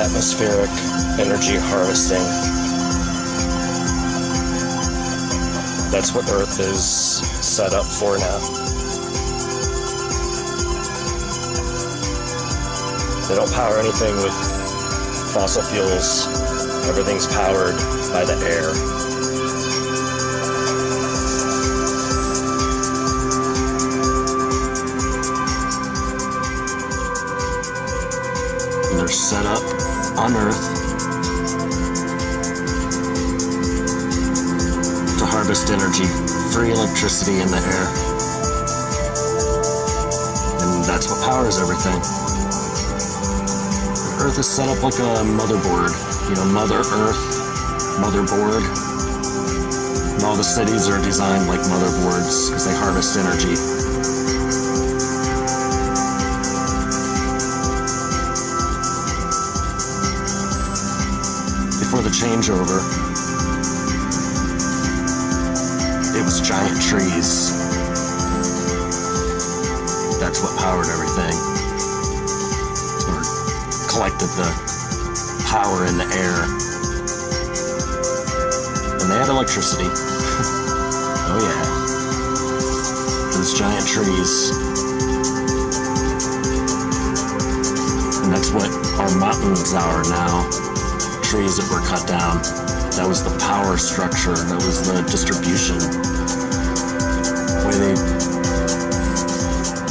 atmospheric energy harvesting. That's what Earth is set up for now. They don't power anything with fossil fuels. Everything's powered by the air. And they're set up on Earth to harvest energy, free electricity in the air. And that's what powers everything. Earth is set up like a motherboard. You know, Mother Earth, motherboard. And all the cities are designed like motherboards because they harvest energy. Before the changeover, it was giant trees. That's what powered everything. Or collected the power in the air. And they had electricity. Oh yeah. Those giant trees. And that's what our mountains are now. Trees that were cut down. That was the power structure. That was the distribution. The way they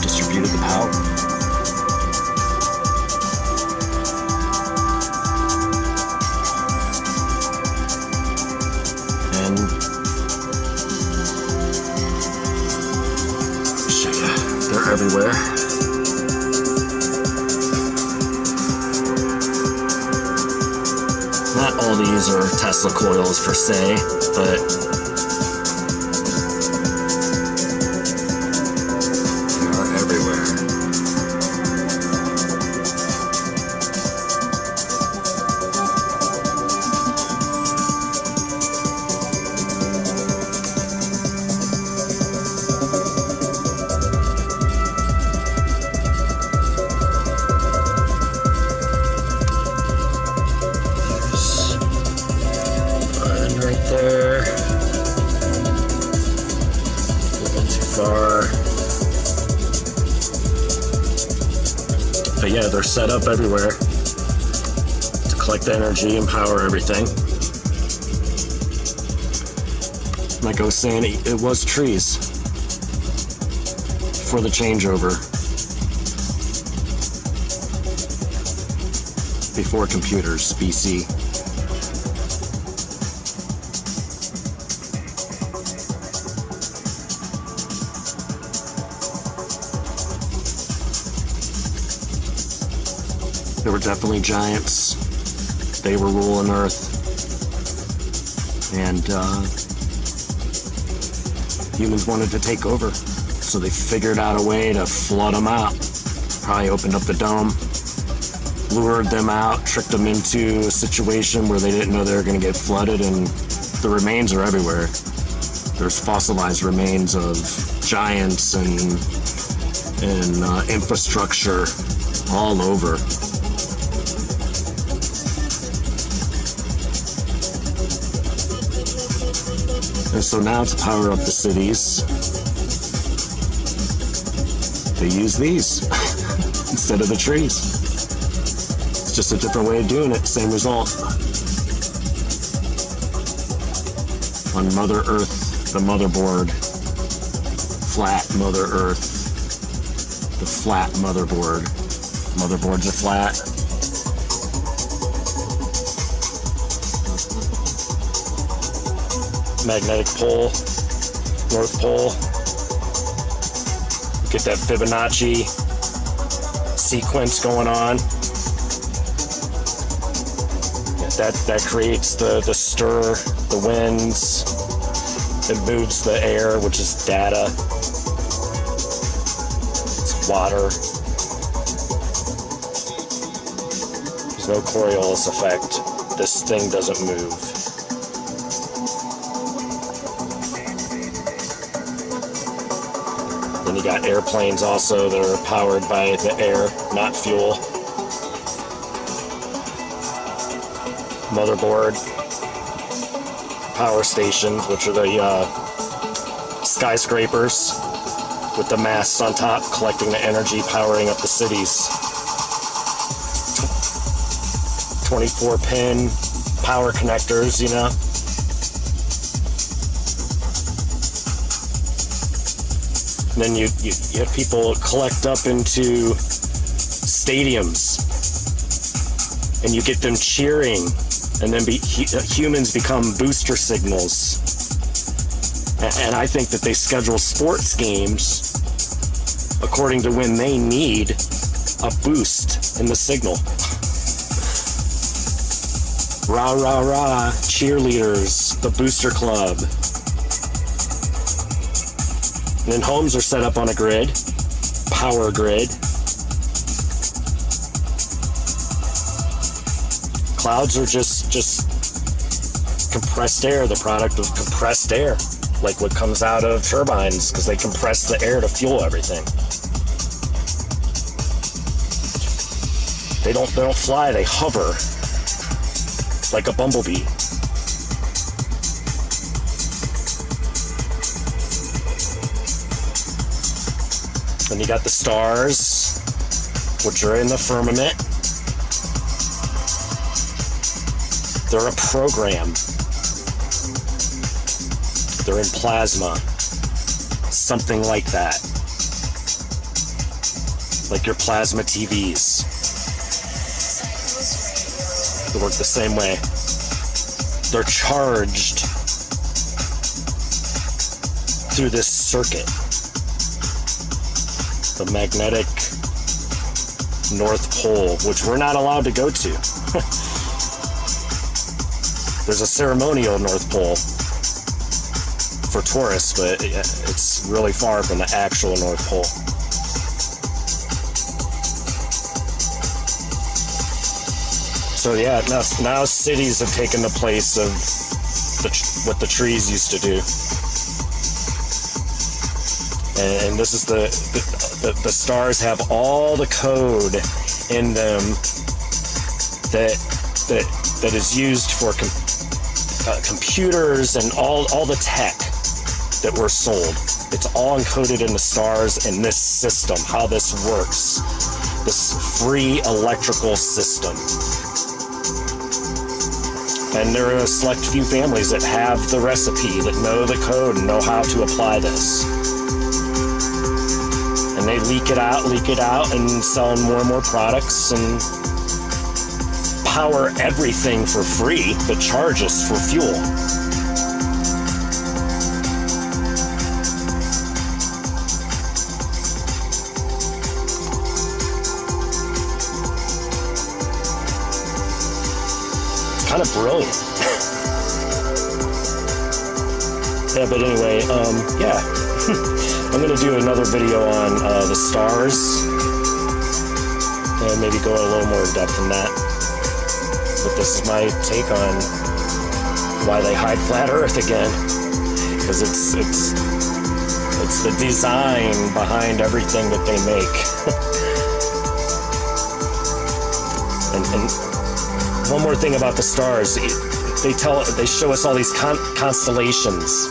distributed the power. And show you, they're everywhere. Not all these are Tesla coils per se, but they are everywhere. There. Moving too far. But yeah, they're set up everywhere to collect energy and power everything. Like I was saying, it was trees for the changeover. Before computers, BC. There were definitely giants. They were ruling Earth. And humans wanted to take over. So they figured out a way to flood them out. Probably opened up the dome, lured them out, tricked them into a situation where they didn't know they were going to get flooded, and the remains are everywhere. There's fossilized remains of giants and infrastructure all over. And so now to power up the cities, they use these instead of the trees. It's just a different way of doing it, same result. On Mother Earth, the motherboard, flat Mother Earth, the flat motherboard. Motherboards are flat. Magnetic pole, North Pole. Get that Fibonacci sequence going on. That creates the stir, the winds. It moves the air, which is data. It's water. There's no Coriolis effect. This thing doesn't move. Then you got airplanes also that are powered by the air, not fuel. motherboard, power stations, which are the skyscrapers with the masts on top collecting the energy powering up the cities. 24-pin power connectors, you know. And then you have people collect up into stadiums, and you get them cheering, and then humans become booster signals. And I think that they schedule sports games according to when they need a boost in the signal. Rah, rah, rah, cheerleaders, the booster club. And then homes are set up on a grid, power grid. Clouds are just compressed air, the product of compressed air, like what comes out of turbines, because they compress the air to fuel everything. They don't fly, they hover like a bumblebee. Then you got the stars, which are in the firmament. They're a program. They're in plasma. Something like that. Like your plasma TVs. They work the same way. They're charged through this circuit. The magnetic North Pole, which we're not allowed to go to. There's a ceremonial North Pole for tourists, but it's really far from the actual North Pole. So yeah, now cities have taken the place of what the trees used to do. And this is the stars have all the code in them that is used for computers and all the tech that we're sold. It's all encoded in the stars and this system, how this works, this free electrical system. And there are a select few families that have the recipe, that know the code and know how to apply this. And they leak it out and sell more and more products and power everything for free, but charge us for fuel. It's kind of brilliant. Yeah, but anyway, yeah. I'm going to do another video on the stars and maybe go a little more in depth in that. But this is my take on why they hide flat Earth again, because it's the design behind everything that they make. and one more thing about the stars, they show us all these constellations,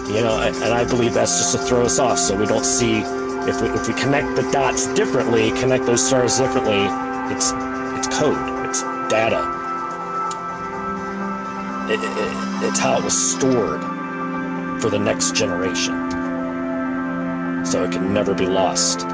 you know, and I believe that's just to throw us off, so we don't see. If we connect the dots differently, connect those stars differently, it's code. It's data. It's how it was stored for the next generation, so it can never be lost.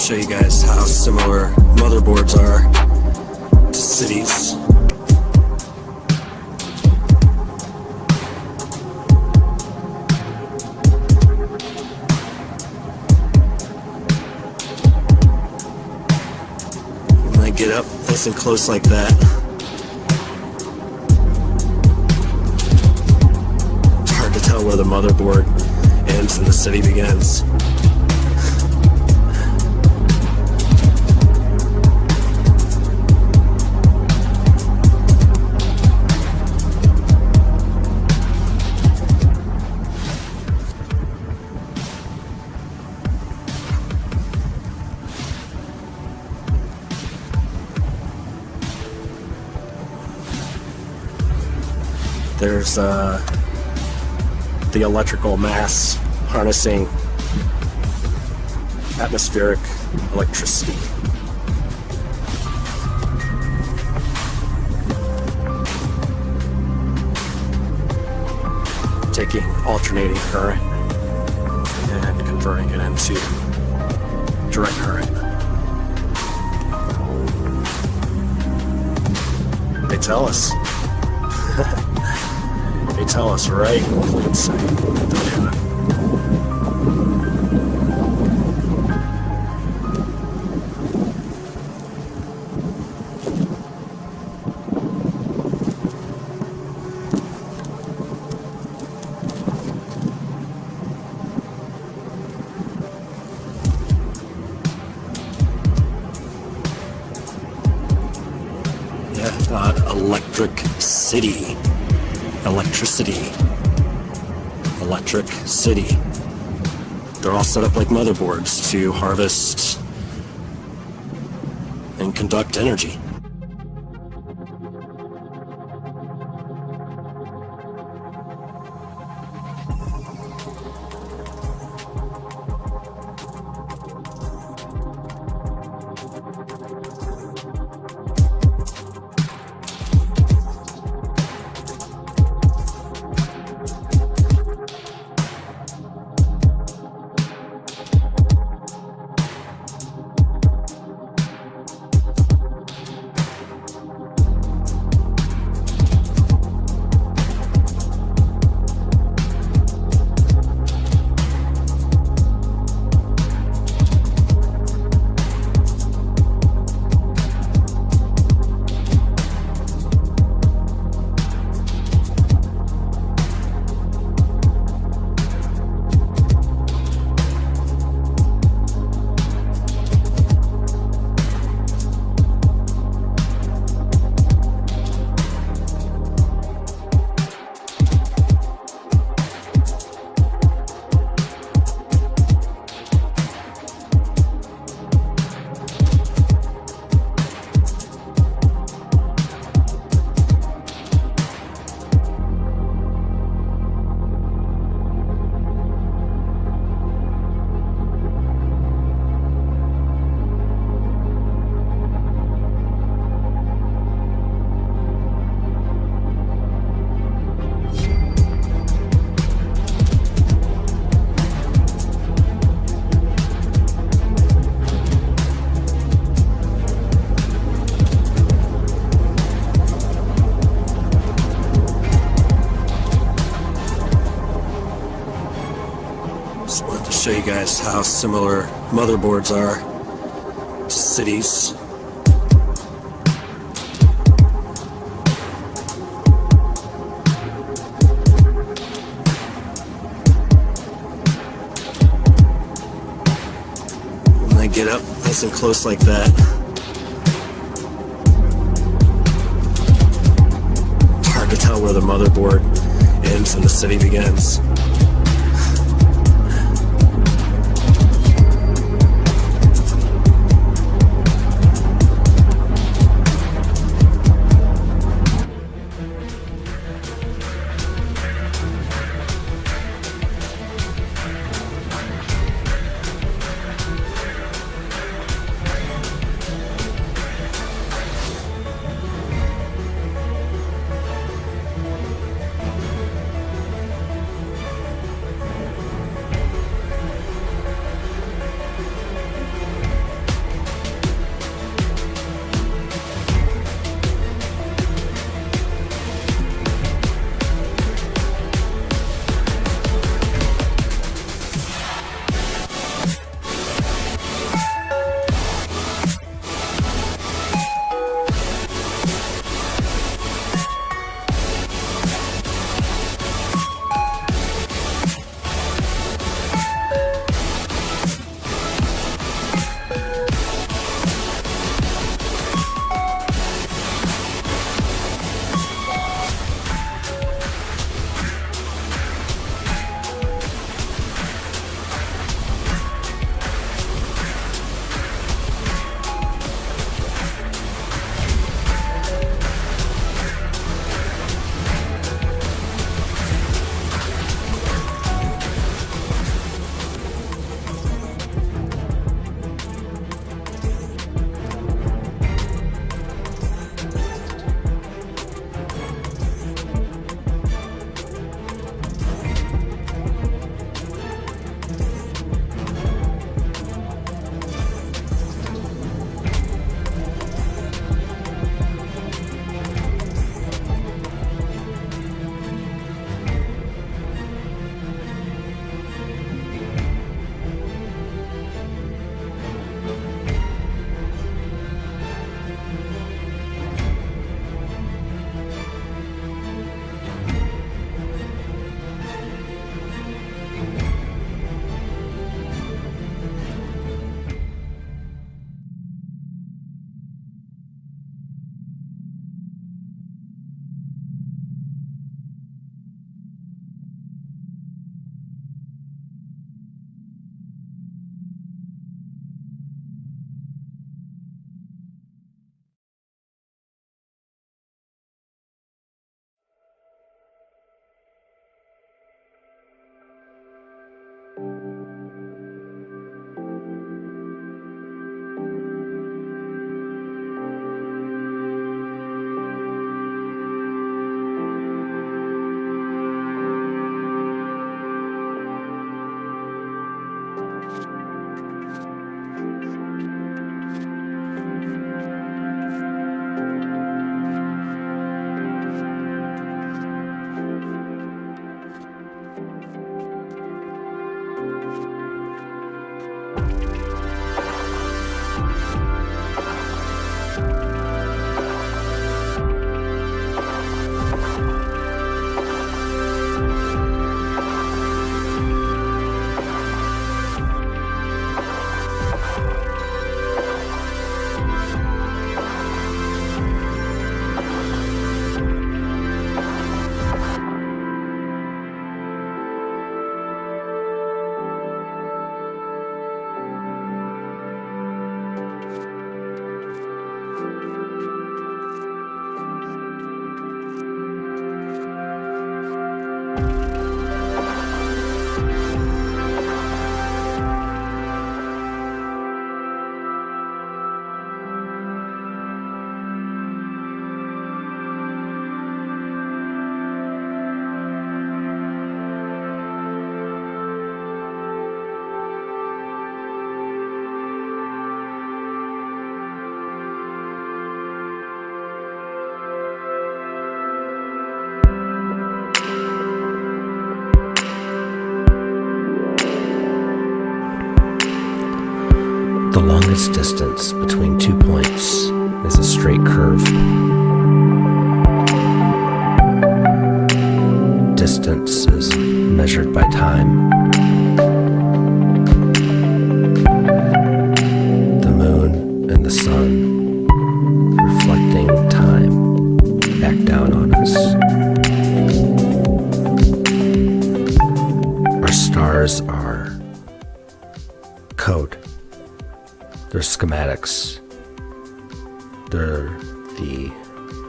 show you guys how similar motherboards are to cities. When I get up nice and close like that, it's hard to tell where the motherboard ends and the city begins. There's the electrical mass harnessing atmospheric electricity. Taking alternating current and converting it into direct current. They tell us. They tell us right in plain sight that they're doing. Yeah, electric city. Electricity. Electric city. They're all set up like motherboards to harvest and conduct energy. Just wanted to show you guys how similar motherboards are to cities. When I get up nice and close like that, it's hard to tell where the motherboard ends and the city begins. The longest distance between 2 points is a straight curve. Distance is measured by time. The moon and the sun reflecting time back down on us. Our stars are code. They're schematics. They're the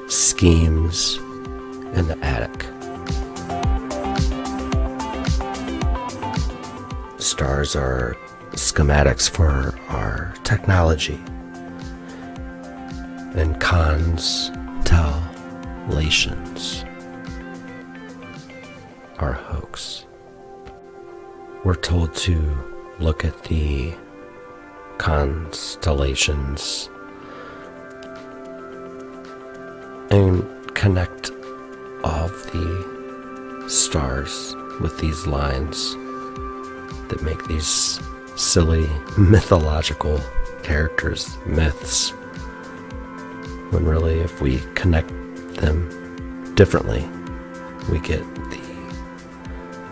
schemes in the attic. Stars are schematics for our technology, and constellations are hoax. We're told to look at the constellations and connect all of the stars with these lines that make these silly mythological characters myths, when really if we connect them differently, we get the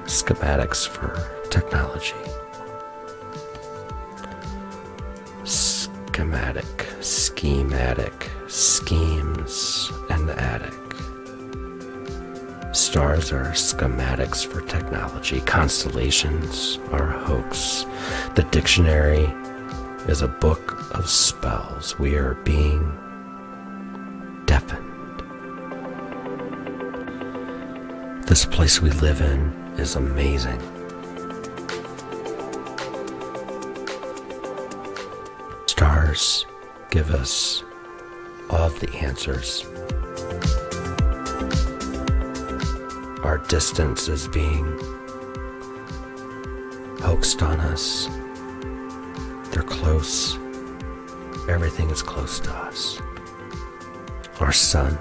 schematics for technology. Schematic, schemes, and the attic. Stars are schematics for technology. Constellations are a hoax. The dictionary is a book of spells. We are being deafened. This place we live in is amazing. Stars give us all of the answers. Our distance is being hoaxed on us. They're close. Everything is close to us. Our sun.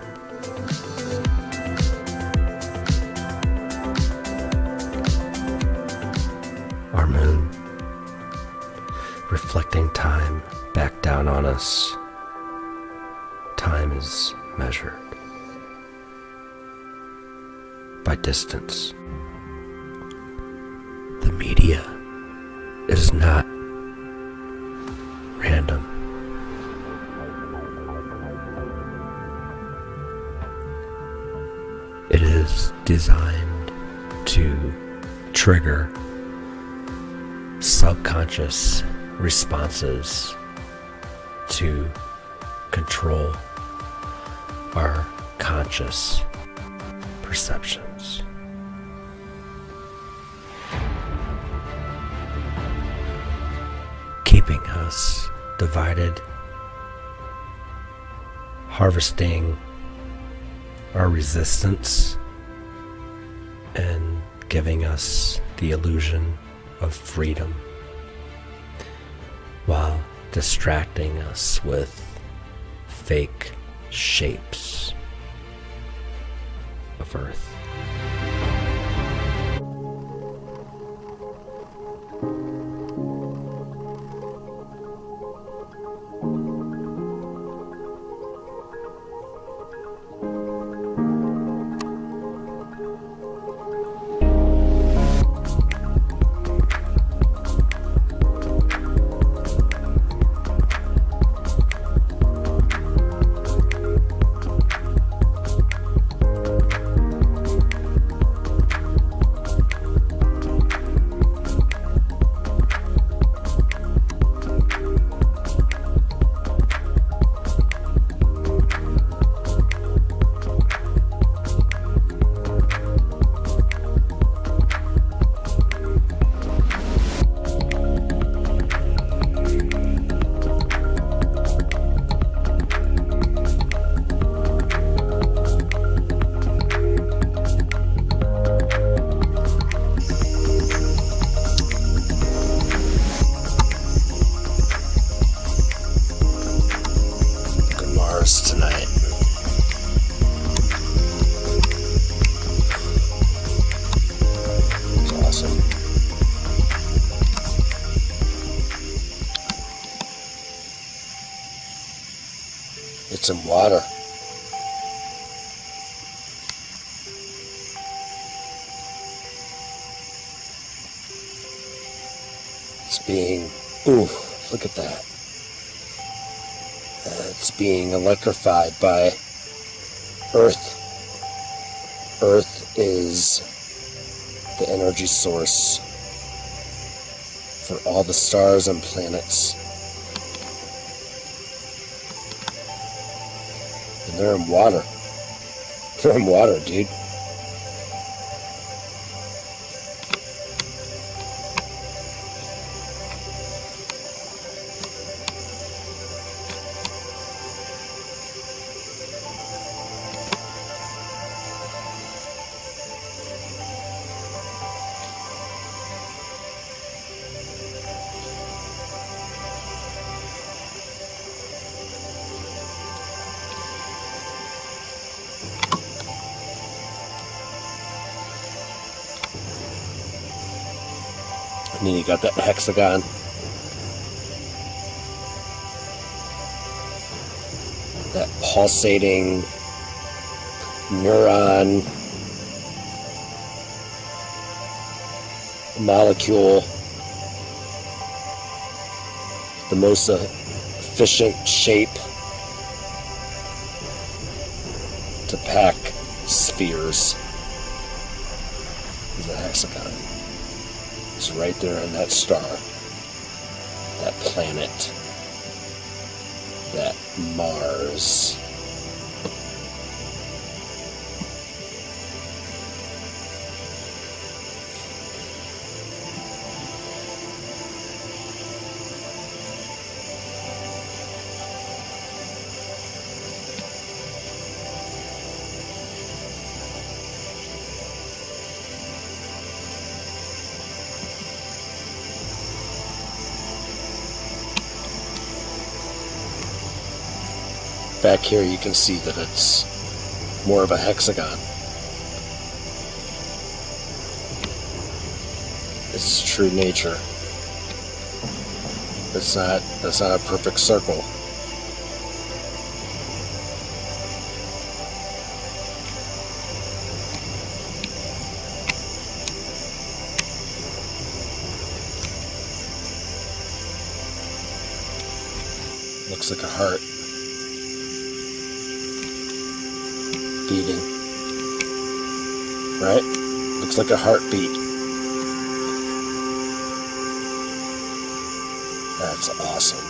Our moon. Reflecting time back down on us. Time is measured by distance. The media is not random. It is designed to trigger subconscious responses to control our conscious perceptions. Keeping us divided, harvesting our resistance, and giving us the illusion of freedom, while distracting us with fake shapes of Earth. It's in water. It's being, ooh, look at that. It's being electrified by Earth. Earth is the energy source for all the stars and planets. And they're in water. They're in water, dude. And then you got that hexagon. That pulsating neuron molecule. The most efficient shape to pack spheres is a hexagon. It's right there in that star, that planet, that Mars. Back here you can see that it's more of a hexagon. It's true nature. That's not a perfect circle. Looks like a heart. Beating. Right? Looks like a heartbeat. That's awesome.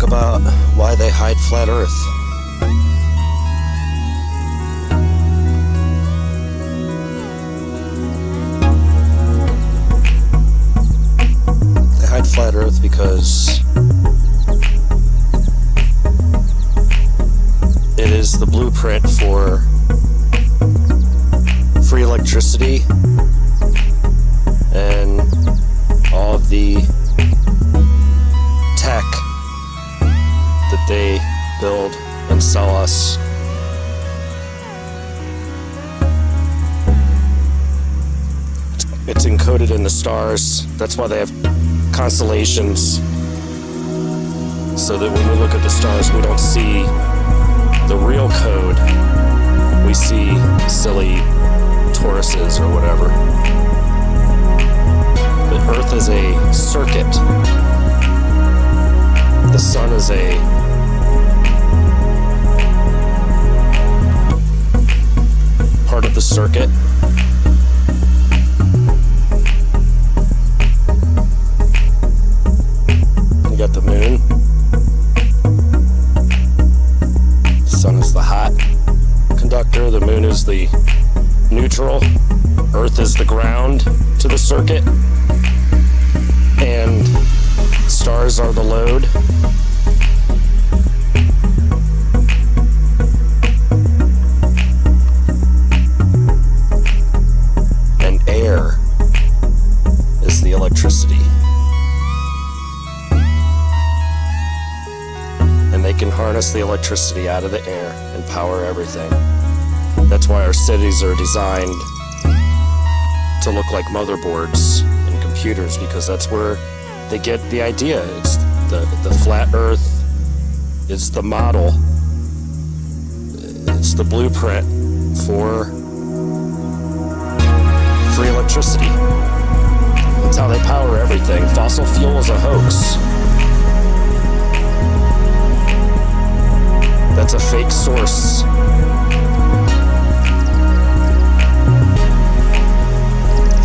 about why they hide flat Earth. They hide flat Earth because it is the blueprint for free electricity and all of the tech that they build and sell us. It's encoded in the stars. That's why they have constellations, so that when we look at the stars, we don't see the real code. We see silly Tauruses or whatever. But Earth is a circuit. The sun is a part of the circuit. You got the moon. The sun is the hot conductor. The moon is the neutral. Earth is the ground to the circuit. And stars are the load. And air is the electricity. And they can harness the electricity out of the air and power everything. That's why our cities are designed to look like motherboards and computers, because that's where they get the idea. It's the flat Earth is the model. It's the blueprint for free electricity. That's how they power everything. Fossil fuel is a hoax. That's a fake source.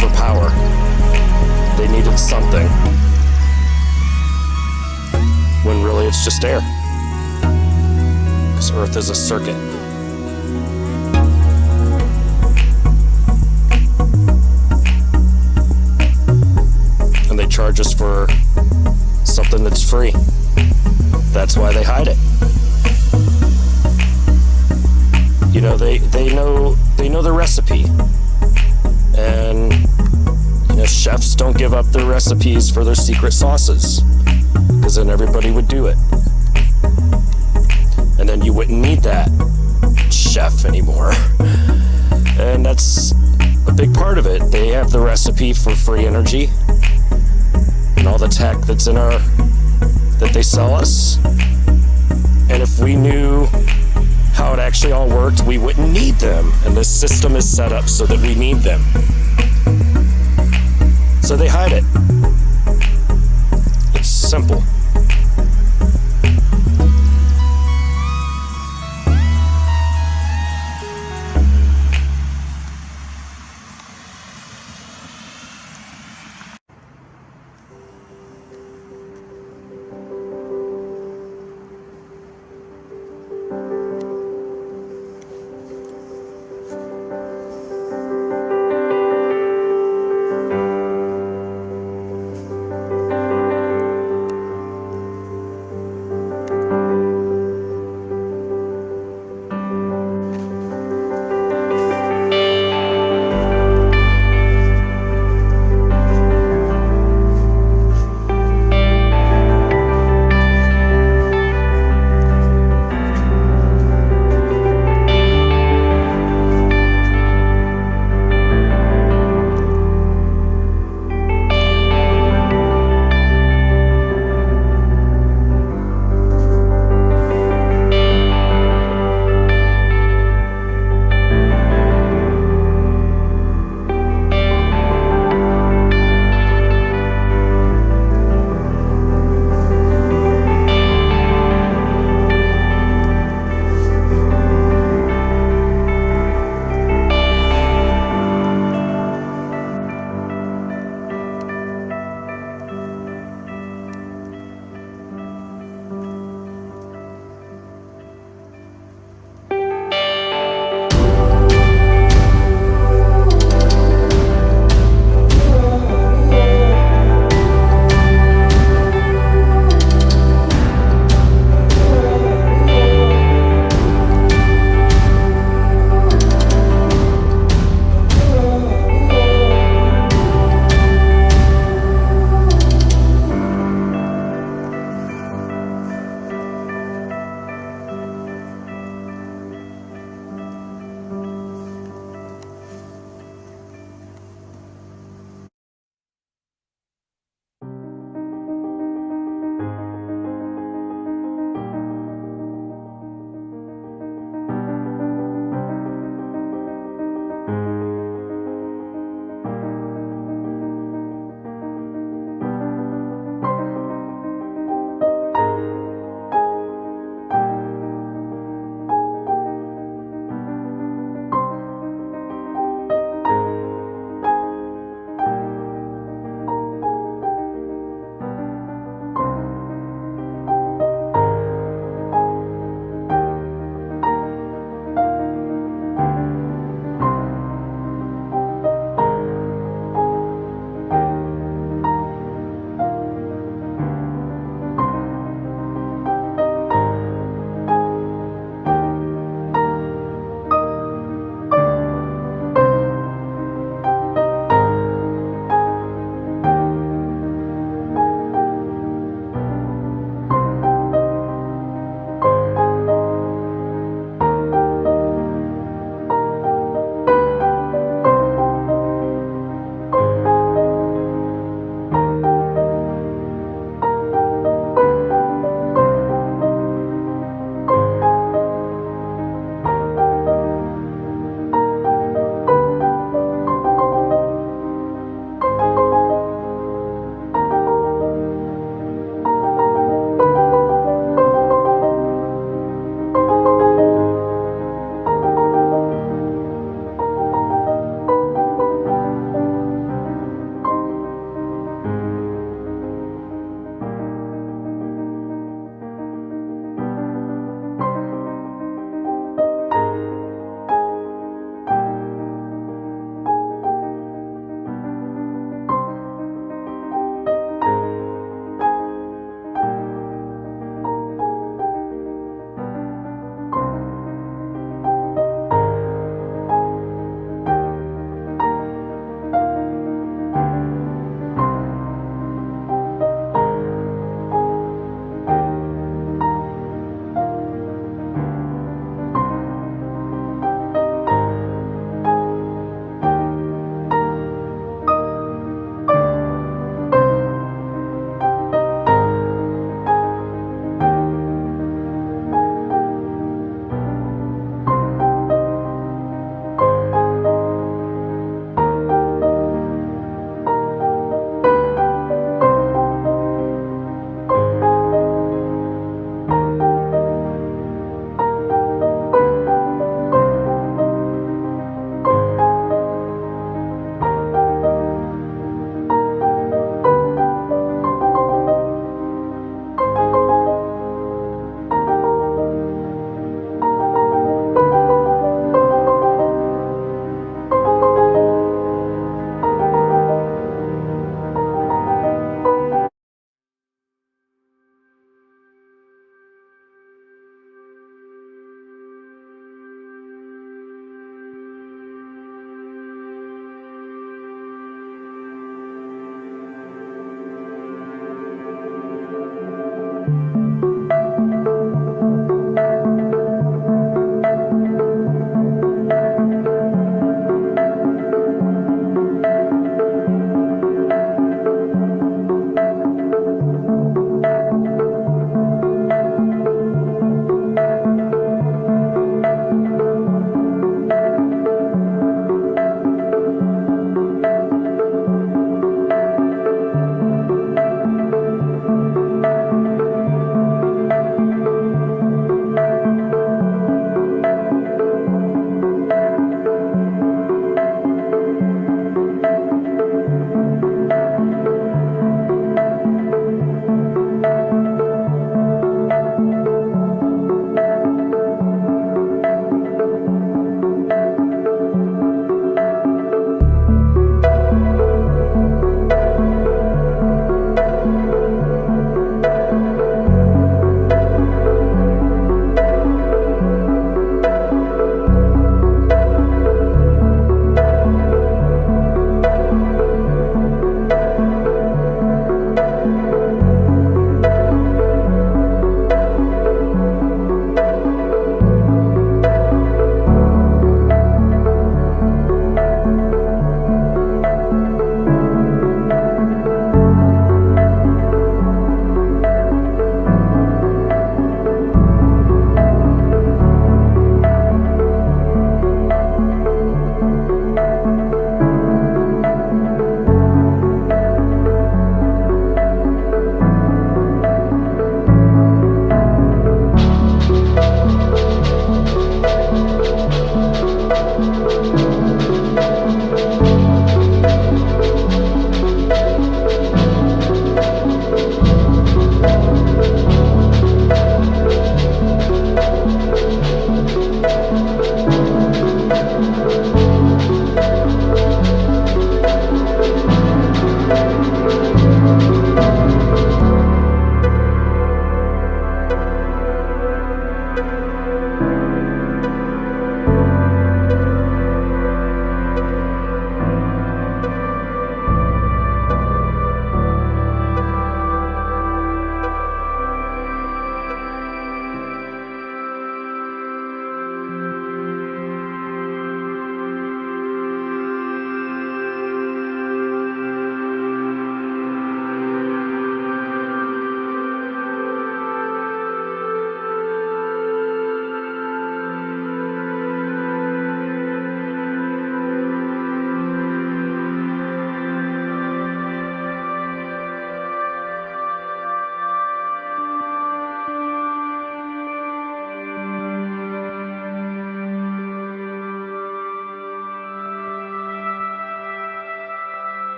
For power. They needed something. When really it's just air. Because Earth is a circuit. And they charge us for something that's free. That's why they hide it. You know, they know the recipe. And you know, chefs don't give up their recipes for their secret sauces, because then everybody would do it. And then you wouldn't need that chef anymore. And that's a big part of it. They have the recipe for free energy and all the tech that's in our, that they sell us. And if we knew how it actually all worked, we wouldn't need them. And this system is set up so that we need them. So they hide it. It's simple.